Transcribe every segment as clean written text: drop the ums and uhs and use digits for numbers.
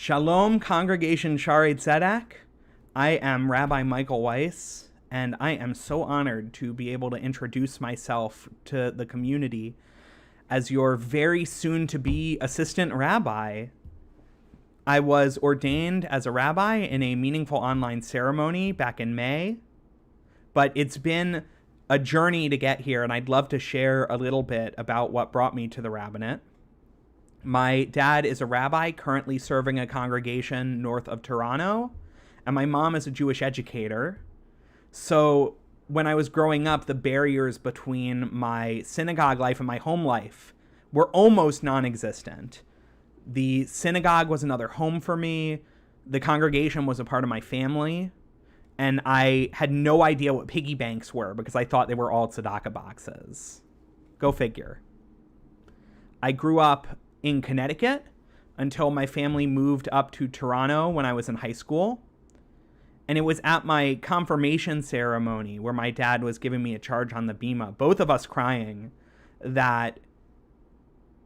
Shalom, Congregation Shaarei Tzedek. I am Rabbi Michael Weiss, and I am so honored to be able to introduce myself to the community as your very soon-to-be assistant rabbi. I was ordained as a rabbi in a meaningful online ceremony back in May, but it's been a journey to get here, and I'd love to share a little bit about what brought me to the rabbinate. My dad is a rabbi currently serving a congregation north of Toronto, and my mom is a Jewish educator. So when I was growing up, the barriers between my synagogue life and my home life were almost non-existent. The synagogue was another home for me. The congregation was a part of my family. And I had no idea what piggy banks were because I thought they were all tzedakah boxes. Go figure. I grew up in Connecticut until my family moved up to Toronto when I was in high school. And it was at my confirmation ceremony where my dad was giving me a charge on the bima, both of us crying, that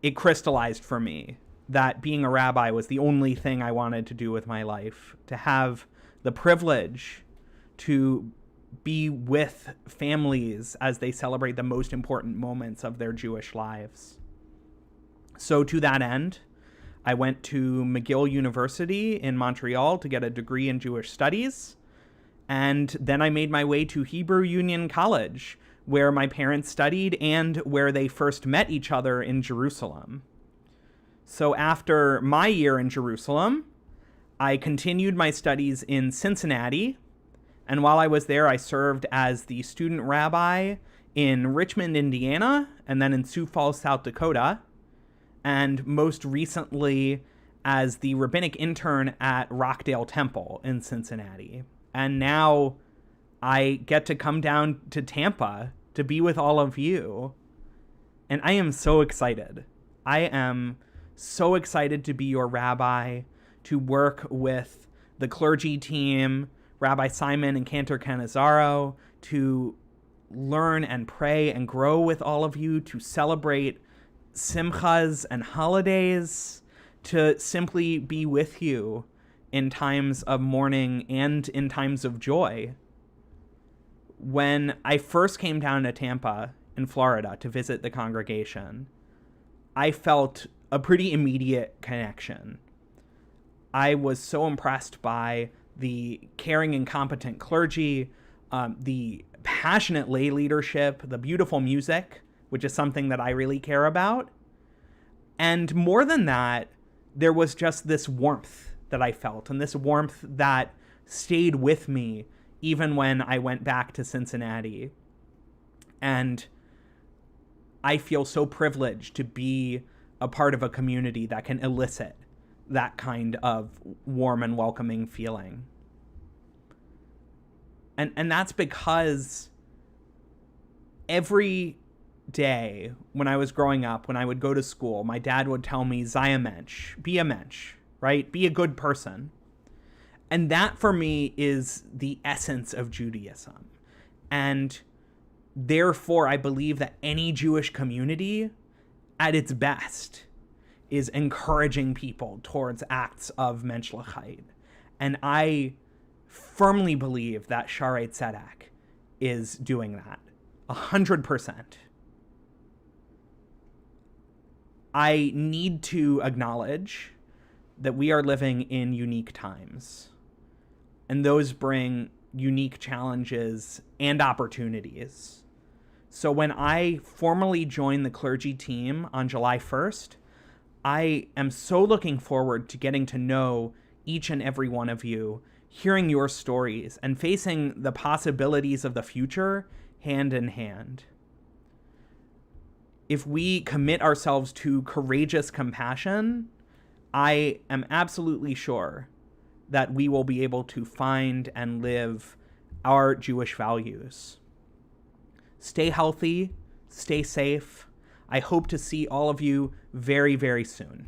it crystallized for me that being a rabbi was the only thing I wanted to do with my life, to have the privilege to be with families as they celebrate the most important moments of their Jewish lives. So to that end, I went to McGill University in Montreal to get a degree in Jewish studies. And then I made my way to Hebrew Union College, where my parents studied and where they first met each other in Jerusalem. So after my year in Jerusalem, I continued my studies in Cincinnati. And while I was there, I served as the student rabbi in Richmond, Indiana, and then in Sioux Falls, South Dakota, and most recently as the rabbinic intern at Rockdale Temple in Cincinnati. And now I get to come down to Tampa to be with all of you. And I am so excited. I am so excited to be your rabbi, to work with the clergy team, Rabbi Simon and Cantor Canizaro, to learn and pray and grow with all of you, to celebrate simchas and holidays, to simply be with you in times of mourning and in times of joy. When I first came down to Tampa in Florida to visit the congregation, I felt a pretty immediate connection. I was so impressed by the caring and competent clergy, the passionate lay leadership, the beautiful music, which is something that I really care about. And more than that, there was just this warmth that I felt, and this warmth that stayed with me even when I went back to Cincinnati. And I feel so privileged to be a part of a community that can elicit that kind of warm and welcoming feeling. And that's because every day when I was growing up, when I would go to school, my dad would tell me, "Zaya mensch, be a mensch," right? Be a good person. And that for me is the essence of Judaism. And therefore, I believe that any Jewish community at its best is encouraging people towards acts of menschlichkeit. And I firmly believe that Shaarei Tzedek is doing that 100%. I need to acknowledge that we are living in unique times, and those bring unique challenges and opportunities. So when I formally joined the clergy team on July 1st, I am so looking forward to getting to know each and every one of you, hearing your stories, and facing the possibilities of the future hand in hand. If we commit ourselves to courageous compassion, I am absolutely sure that we will be able to find and live our Jewish values. Stay healthy, stay safe. I hope to see all of you very, very soon.